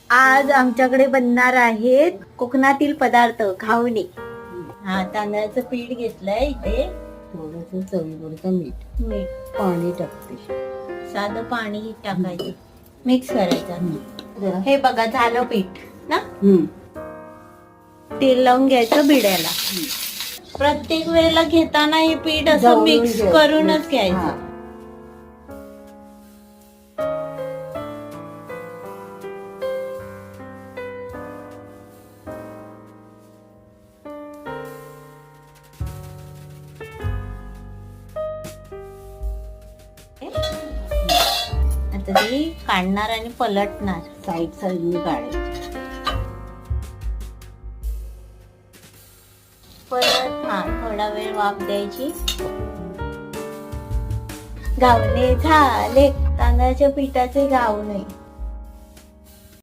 आज आमच्याकडे बनणार आहेत कोकणातील पदार्थ घावणे. हा, तांदळाचं पीठ घेतलंय इथे. थोडंसं चवीपुरतं मीठ, मीठ, पाणी टाकते. साधं पाणी टाकायचं, मिक्स करायचं. जरा हे बघा झालं पीठ ना. तेल लावून घ्यायचं बिड्याला. प्रत्येक वेळेला घेताना हे पीठ असं जाळून मिक्स घ्यायचं. करूनच घ्यायचं. आता ती काढणार आणि पलटणार. साईड साईडने काढायचं. परत थोडा वेळ वाफ द्यायची. घावणे झाले, तांदळाच्या पिठाचे घावणे.